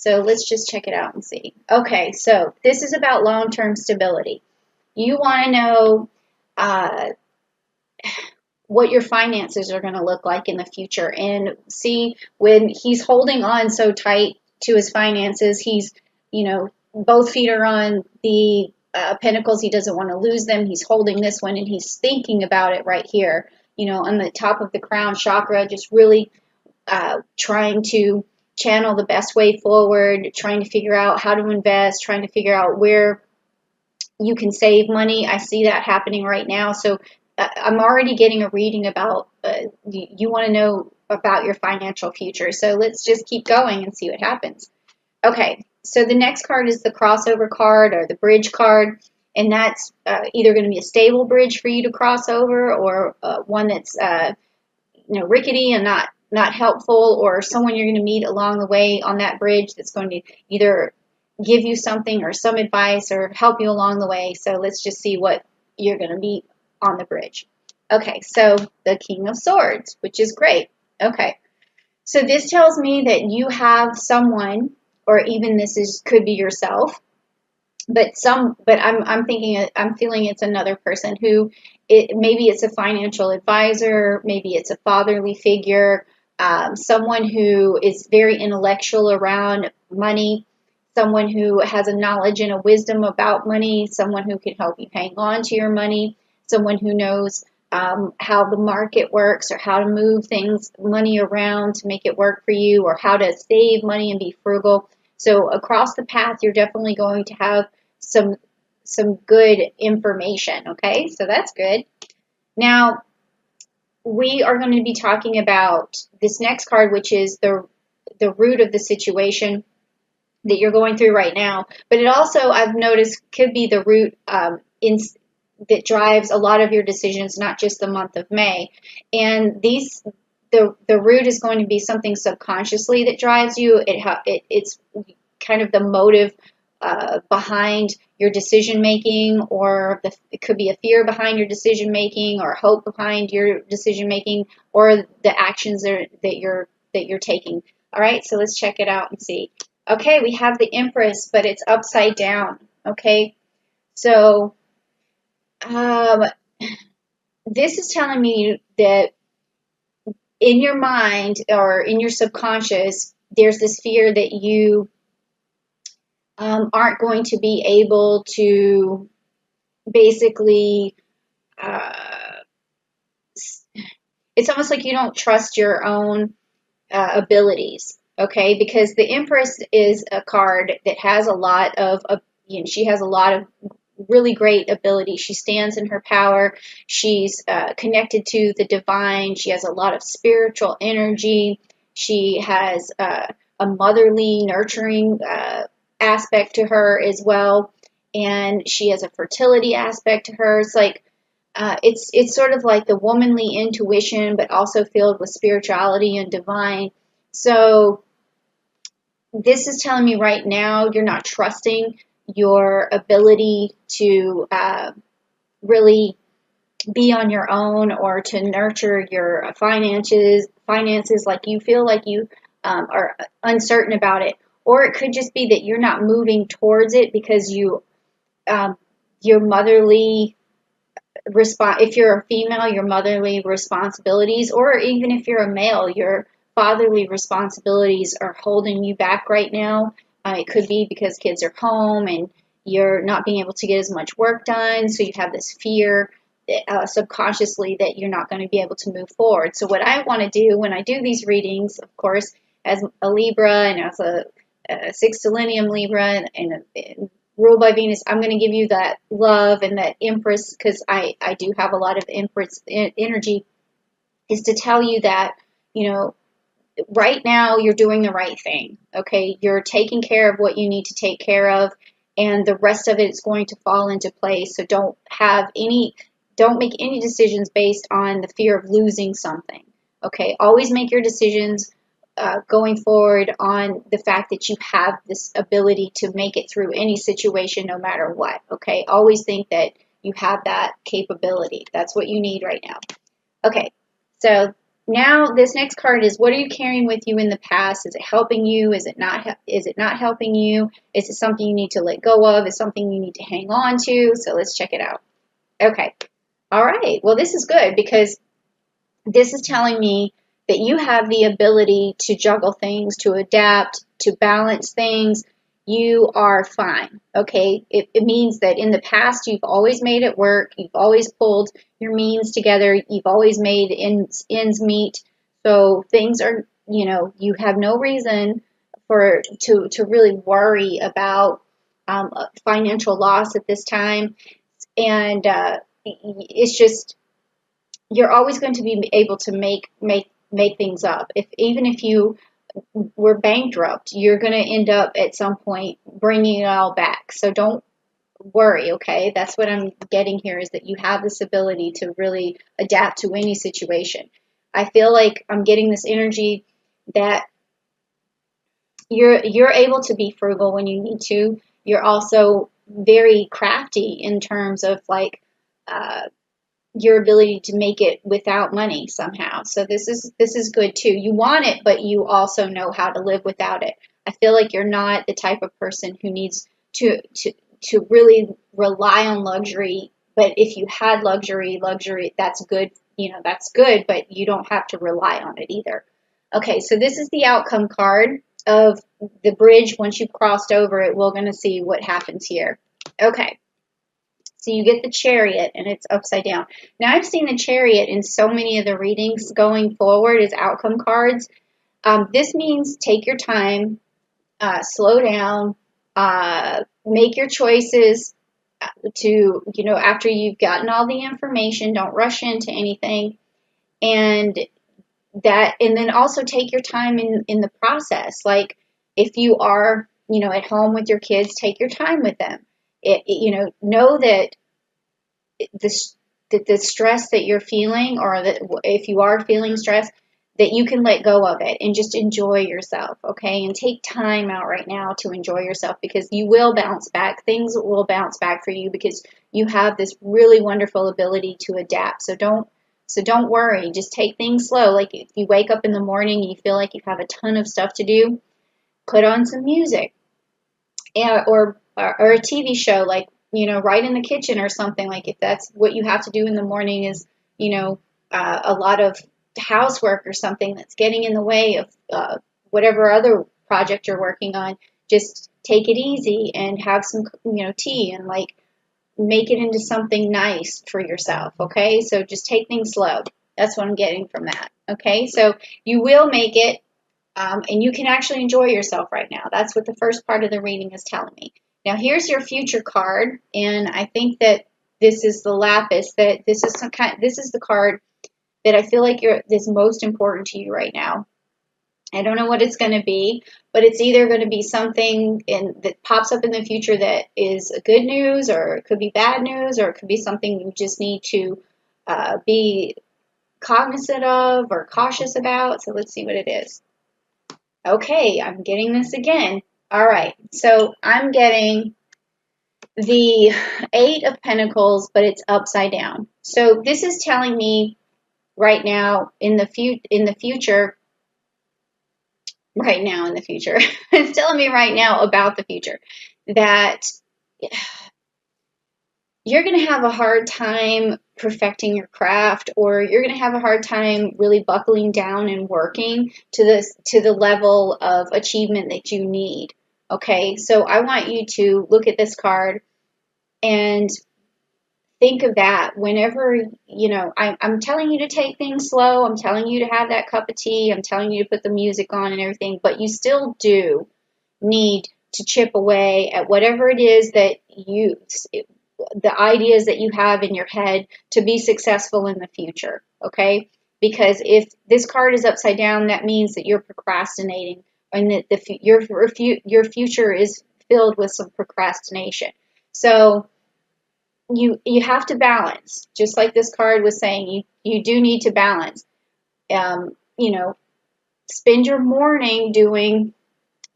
So let's just check it out and see. Okay, so this is about long-term stability. You want to know what your finances are going to look like in the future, and see when he's holding on so tight to his finances, he's, both feet are on the pentacles. He doesn't want to lose them. He's holding this one and he's thinking about it right here, on the top of the crown chakra, just really trying to channel the best way forward, trying to figure out how to invest, trying to figure out where you can save money. I see that happening right now. So I'm already getting a reading about you want to know about your financial future. So let's just keep going and see what happens. Okay, so the next card is the crossover card or the bridge card, and that's either going to be a stable bridge for you to cross over, or one that's rickety and not helpful, or someone you're going to meet along the way on that bridge that's going to either give you something or some advice or help you along the way. So let's just see what you're going to meet on the bridge. Okay, so the King of Swords, which is great. Okay, so this tells me that you have someone, or even could be yourself, but I'm feeling it's another person who, maybe it's a financial advisor, maybe it's a fatherly figure, someone who is very intellectual around money, someone who has a knowledge and a wisdom about money, someone who can help you hang on to your money, someone who knows how the market works, or how to move money around to make it work for you, or how to save money and be frugal. So across the path, you're definitely going to have some good information. Okay, so that's good. Now, we are going to be talking about this next card, which is the root of the situation that you're going through right now. But it also, I've noticed, could be the root that drives a lot of your decisions, not just the month of May. And the root is going to be something subconsciously that drives you. It's kind of the motive behind your decision making, or it could be a fear behind your decision making, or hope behind your decision making, or the actions that you're taking. All right, so let's check it out and see. Okay, we have the Empress, but it's upside down. Okay, so this is telling me that in your mind, or in your subconscious, there's this fear that you aren't going to be able to basically, it's almost like you don't trust your own abilities, okay? Because the Empress is a card that has a lot of, she has a lot of really great ability. She stands in her power. She's connected to the divine. She has a lot of spiritual energy. She has a motherly, nurturing aspect to her as well, and she has a fertility aspect to her. It's like it's sort of like the womanly intuition, but also filled with spirituality and divine. So this is telling me right now you're not trusting your ability to really be on your own, or to nurture your finances like you feel like you are uncertain about it. Or it could just be that you're not moving towards it because your motherly if you're a female, your motherly responsibilities, or even if you're a male, your fatherly responsibilities are holding you back right now. It could be because kids are home and you're not being able to get as much work done, so you have this fear subconsciously that you're not going to be able to move forward. So what I want to do when I do these readings, of course, as a Libra and as a sextilenium Libra and ruled by Venus, I'm going to give you that love and that Empress, because I do have a lot of Empress energy, is to tell you that, right now you're doing the right thing. Okay, you're taking care of what you need to take care of, and the rest of it is going to fall into place. So don't make any decisions based on the fear of losing something. Okay, always make your decisions going forward on the fact that you have this ability to make it through any situation, no matter what. Okay, always think that you have that capability. That's what you need right now. Okay, so Now this next card is, what are you carrying with you in the past? Is it helping you? Is it not? Is it not helping you? Is it something you need to let go of? Is it something you need to hang on to? So let's check it out. Okay. All right. Well, this is good because this is telling me that you have the ability to juggle things, to adapt, to balance things. You are fine. Okay. It means that in the past, you've always made it work. You've always pulled your means together. You've always made ends meet. So things are, you have no reason to really worry about financial loss at this time. And it's just, you're always going to be able to make things up. Even if you were bankrupt, you're going to end up at some point bringing it all back. So don't worry, okay? That's what I'm getting here, is that you have this ability to really adapt to any situation. I feel like I'm getting this energy that you're able to be frugal when you need to. You're also very crafty in terms of like your ability to make it without money somehow. So this is good too. You want it, but you also know how to live without it. I feel like you're not the type of person who needs to really rely on luxury. But if you had luxury, that's good. That's good, but you don't have to rely on it either. Okay, so this is the outcome card of the bridge. Once you've crossed over it, we're going to see what happens here. Okay. So you get the Chariot, and it's upside down. Now, I've seen the Chariot in so many of the readings going forward as outcome cards. This means take your time, slow down, make your choices after you've gotten all the information. Don't rush into anything. And then also take your time in the process. Like if you are, at home with your kids, take your time with them. Know that the stress that you're feeling, or that if you are feeling stress, that you can let go of it and just enjoy yourself, okay? And take time out right now to enjoy yourself, because you will bounce back. Things will bounce back for you because you have this really wonderful ability to adapt. So don't worry. Just take things slow. Like if you wake up in the morning and you feel like you have a ton of stuff to do, put on some music, or a TV show, like, right in the kitchen or something. Like if that's what you have to do in the morning is, a lot of housework or something that's getting in the way of whatever other project you're working on, just take it easy and have some, tea, and like make it into something nice for yourself. Okay. So just take things slow. That's what I'm getting from that. Okay. So you will make it. And you can actually enjoy yourself right now. That's what the first part of the reading is telling me. Now here's your future card, and I think that this is the lapis. That this is the card that I feel like is most important to you right now. I don't know what it's going to be, but it's either going to be something that pops up in the future that is good news, or it could be bad news, or it could be something you just need to be cognizant of or cautious about. So let's see what it is. Okay, I'm getting this again. All right, so I'm getting the Eight of Pentacles, but it's upside down. So this is telling me right now in the future, it's telling me right now about the future that you're going to have a hard time perfecting your craft, or you're going to have a hard time really buckling down and working to the level of achievement that you need. Okay, so I want you to look at this card and think of that whenever, I'm telling you to take things slow. I'm telling you to have that cup of tea. I'm telling you to put the music on and everything, but you still do need to chip away at whatever it is that the ideas that you have in your head to be successful in the future, okay? Because if this card is upside down, that means that you're procrastinating, and that your future is filled with some procrastination. So you have to balance, just like this card was saying. You do need to balance. Spend your morning doing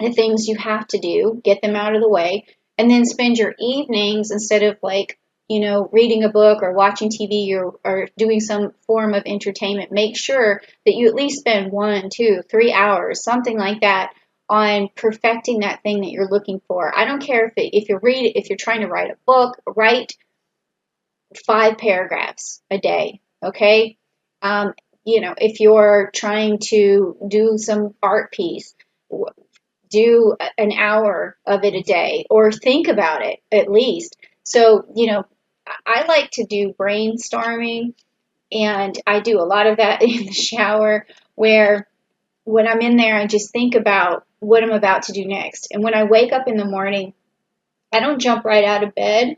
the things you have to do, get them out of the way, and then spend your evenings, instead of like reading a book or watching TV or doing some form of entertainment, make sure that you at least spend 1, 2, 3 hours, something like that, on perfecting that thing that you're looking for. I don't care if you're trying to write a book, write 5 paragraphs a day, okay? If you're trying to do some art piece, do an hour of it a day, or think about it at least. So, I like to do brainstorming, and I do a lot of that in the shower, where when I'm in there, I just think about what I'm about to do next. And when I wake up in the morning, I don't jump right out of bed.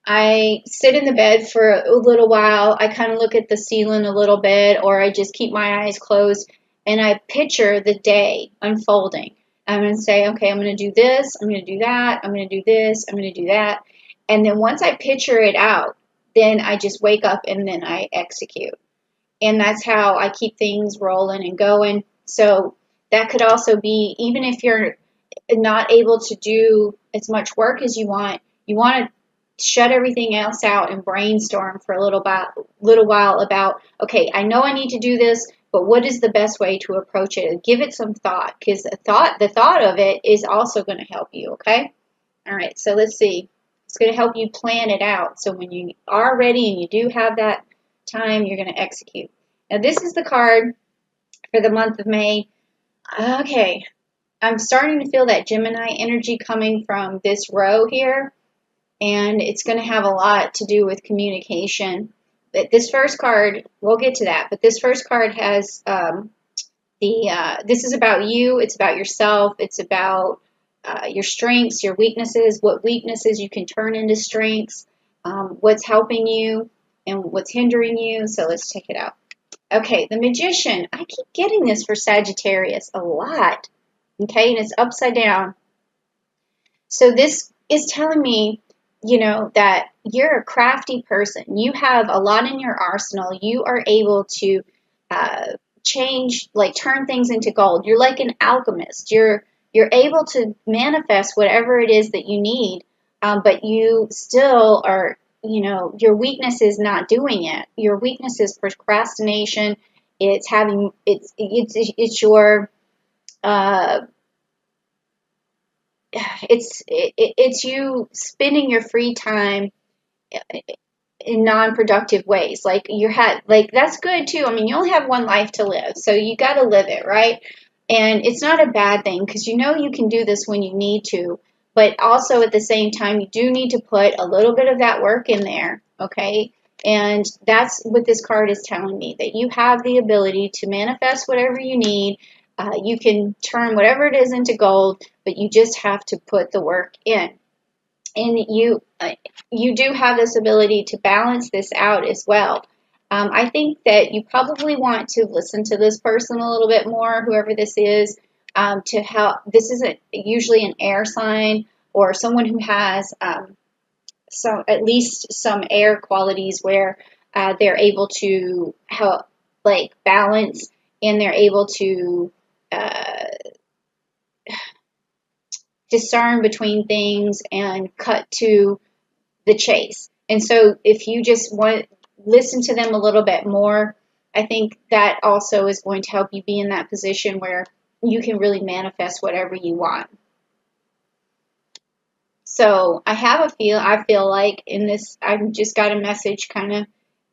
I sit in the bed for a little while. I kind of look at the ceiling a little bit, or I just keep my eyes closed, and I picture the day unfolding. I'm going to say, okay, I'm going to do this, I'm going to do that, I'm going to do this, I'm going to do that. And then once I picture it out, then I just wake up and then I execute. And that's how I keep things rolling and going. So that could also be, even if you're not able to do as much work as you want to shut everything else out and brainstorm for a little while about, okay, I know I need to do this, but what is the best way to approach it? Give it some thought, because the thought of it is also going to help you, okay? All right, so let's see. It's going to help you plan it out. So when you are ready and you do have that time, you're going to execute. Now, this is the card for the month of May. Okay, I'm starting to feel that Gemini energy coming from this row here, and it's going to have a lot to do with communication. But this first card, we'll get to that, but this first card has this is about you, it's about yourself, it's about your strengths, your weaknesses, what weaknesses you can turn into strengths, what's helping you and what's hindering you. So let's check it out. Okay, the Magician. I keep getting this for Sagittarius a lot. Okay, and it's upside down. So this is telling me, that you're a crafty person. You have a lot in your arsenal. You are able to turn things into gold. You're like an alchemist. You're able to manifest whatever it is that you need, but you still are, your weakness is not doing it. Your weakness is procrastination. It's your it's you spending your free time in non-productive ways. Like that's good too. I mean, you only have one life to live, so you got to live it, right? And it's not a bad thing, because you can do this when you need to, but also at the same time, you do need to put a little bit of that work in there, okay? And that's what this card is telling me, that you have the ability to manifest whatever you need. You can turn whatever it is into gold, but you just have to put the work in. And you do have this ability to balance this out as well. I think that you probably want to listen to this person a little bit more, whoever this is, to help. This is usually an air sign, or someone who has at least some air qualities, where they're able to help, like, balance, and they're able to discern between things and cut to the chase. And so if you just want to listen to them a little bit more, I think that also is going to help you be in that position where you can really manifest whatever you want. So I feel like in this, I've just got a message kind of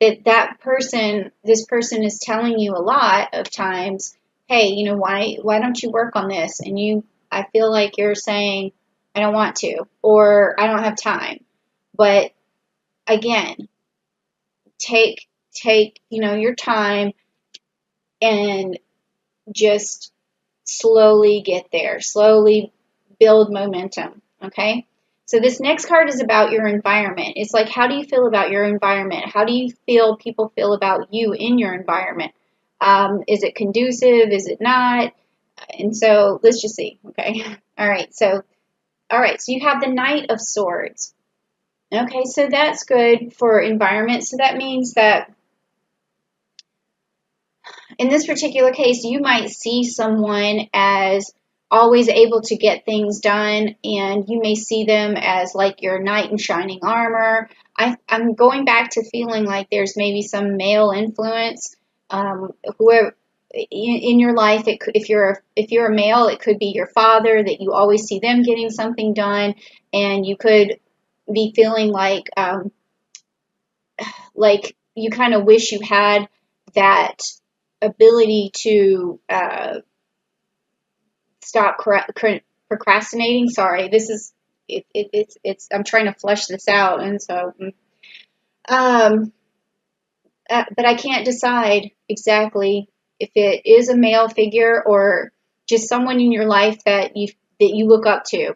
this person is telling you a lot of times, hey, why don't you work on this? And I feel like you're saying, I don't want to, or I don't have time. But again, take your time and just slowly get there. Slowly build momentum, okay? So this next card is about your environment. It's like, how do you feel about your environment? How do you feel people feel about you in your environment? Is it conducive? Is it not? And so let's just see, okay? All right, so you have the Knight of Swords. Okay, so that's good for environment. So that means that in this particular case, you might see someone as always able to get things done, and you may see them as like your knight in shining armor. I'm going back to feeling like there's maybe some male influence, whoever in your life. If you're a male, it could be your father, that you always see them getting something done, and you could be feeling like you kind of wish you had that ability to stop procrastinating. Sorry, this is it's I'm trying to flesh this out, and so um, but I can't decide exactly if it is a male figure or just someone in your life that you look up to,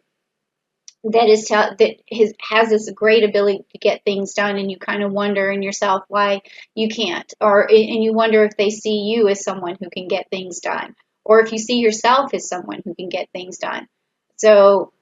has this great ability to get things done, and you kind of wonder in yourself why you can't, and you wonder if they see you as someone who can get things done, or if you see yourself as someone who can get things done. So,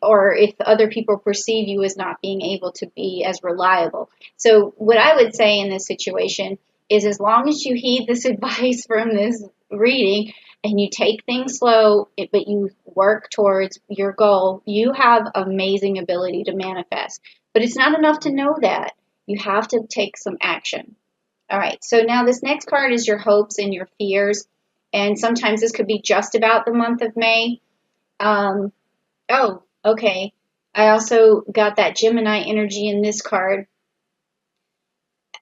or if other people perceive you as not being able to be as reliable. So what I would say in this situation is, as long as you heed this advice from this reading, and you take things slow, but you work towards your goal, you have amazing ability to manifest. But it's not enough to know that. You have to take some action. All right, so now this next card is your hopes and your fears. And sometimes this could be just about the month of May. Oh, okay. I also got that Gemini energy in this card.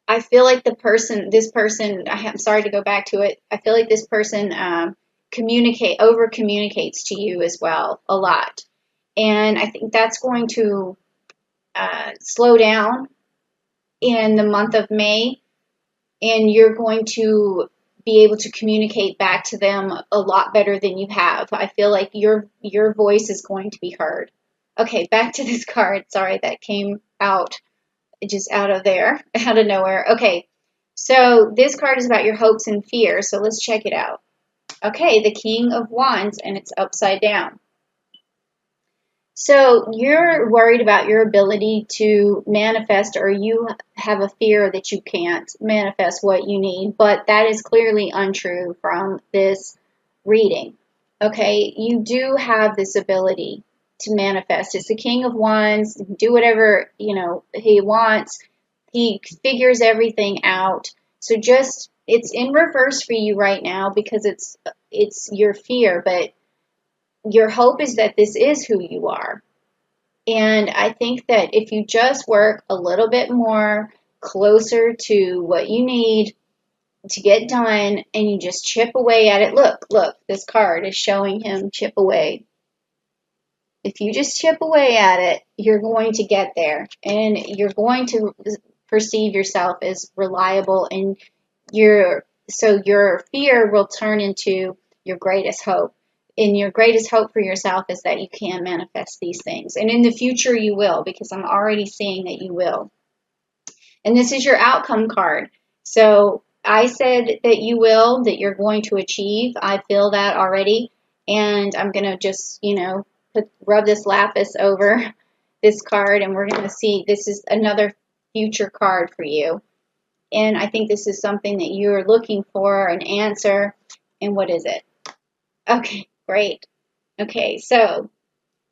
I feel like this person, I'm sorry to go back to it. I feel like this person over communicates to you as well a lot. And I think that's going to slow down in the month of May, and you're going to be able to communicate back to them a lot better than you have. I feel like your voice is going to be heard. Okay, back to this card. Sorry, that came out just out of there, out of nowhere. Okay, so this card is about your hopes and fears. So let's check it out. Okay, the King of Wands, and it's upside down. So you're worried about your ability to manifest, or you have a fear that you can't manifest what you need, but that is clearly untrue from this reading. Okay, you do have this ability to manifest. It's the King of Wands, do whatever, he wants. He figures everything out. So just, it's in reverse for you right now because it's your fear, but your hope is that this is who you are. And I think that if you just work a little bit more closer to what you need to get done, and you just chip away at it. Look, this card is showing him chip away. If you just chip away at it, you're going to get there, and you're going to perceive yourself as reliable, and so your fear will turn into your greatest hope. And your greatest hope for yourself is that you can manifest these things. And in the future you will, because I'm already seeing that you will. And this is your outcome card. So I said that you will, that you're going to achieve. I feel that already. And I'm going to just, rub this lapis over this card, and we're going to see this is another future card for you. And I think this is something that you're looking for, an answer. And what is it? Okay, great. Okay, so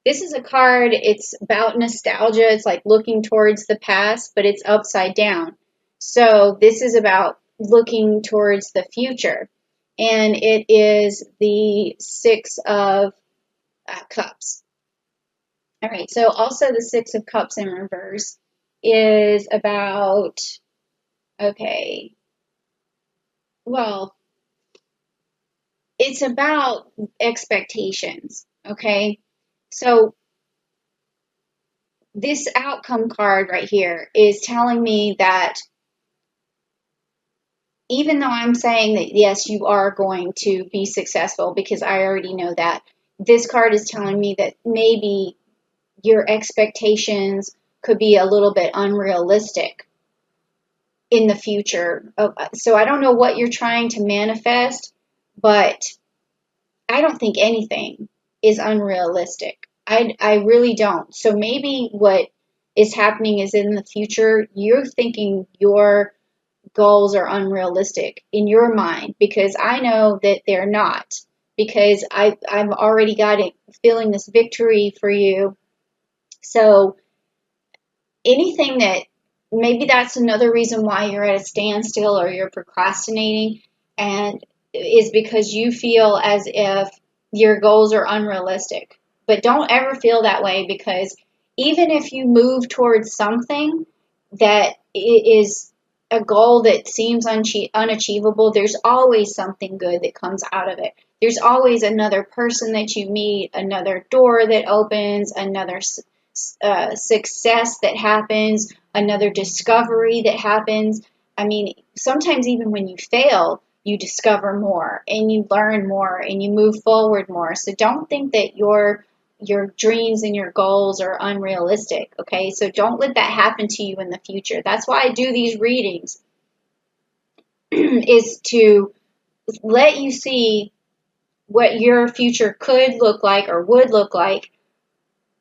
this is a card, it's about nostalgia. It's like looking towards the past, but it's upside down. So this is about looking towards the future. And it is the Six of Cups. All right, so also the Six of Cups in reverse is about, okay, well, it's about expectations, okay? So this outcome card right here is telling me that even though I'm saying that, yes, you are going to be successful, because I already know that, this card is telling me that maybe your expectations could be a little bit unrealistic in the future. So I don't know what you're trying to manifest, but I don't think anything is unrealistic. I really don't. So maybe what is happening is, in the future, you're thinking your goals are unrealistic in your mind, because I know that they're not, because I've already got it, feeling this victory for you. So anything that maybe that's another reason why you're at a standstill or you're procrastinating, and is because you feel as if your goals are unrealistic. But don't ever feel that way, because even if you move towards something that is a goal that seems unachievable, there's always something good that comes out of it. There's always another person that you meet, another door that opens, another success that happens, another discovery that happens. I mean, sometimes even when you fail, you discover more and you learn more and you move forward more. So don't think that your dreams and your goals are unrealistic, okay? So don't let that happen to you in the future. That's why I do these readings is to let you see what your future could look like or would look like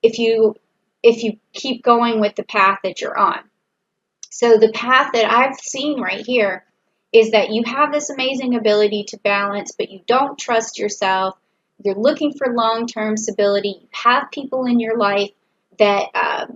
if you keep going with the path that you're on. So the path that I've seen right here is that you have this amazing ability to balance, but you don't trust yourself. You're looking for long-term stability. You have people in your life that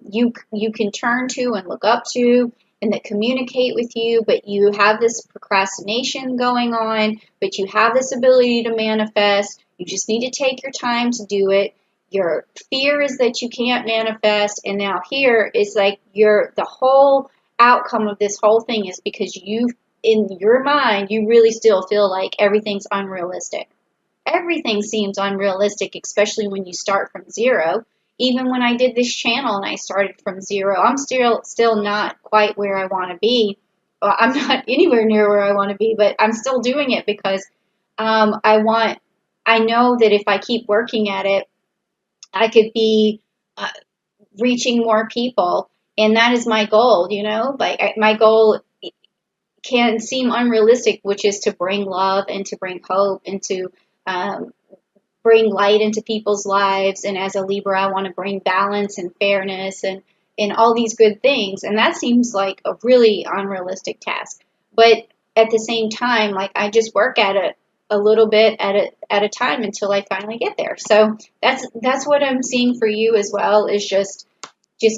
you can turn to and look up to and that communicate with you, but you have this procrastination going on, but you have this ability to manifest. You just need to take your time to do it. Your fear is that you can't manifest, and now here is like the whole outcome of this whole thing is because you, in your mind, you really still feel like everything's unrealistic. Everything seems unrealistic, especially when you start from zero. Even when I did this channel and I started from zero, I'm still not quite where I want to be. Well, I'm not anywhere near where I want to be, but I'm still doing it because I know that if I keep working at it, I could be uh, reaching more people, and that is my goal. Like my goal can seem unrealistic, which is to bring love and to bring hope and to um, bring light into people's lives. And as a Libra, I want to bring balance and fairness and all these good things. And that seems like a really unrealistic task. But at the same time, like I just work at it a little bit at a time until I finally get there. So that's what I'm seeing for you as well, is just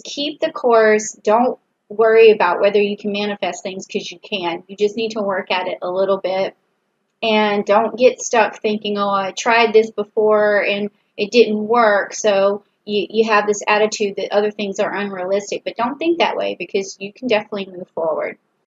keep the course. Don't worry about whether you can manifest things, because you can. You just need to work at it a little bit. And don't get stuck thinking, oh, I tried this before and it didn't work. So you have this attitude that other things are unrealistic. But don't think that way, because you can definitely move forward.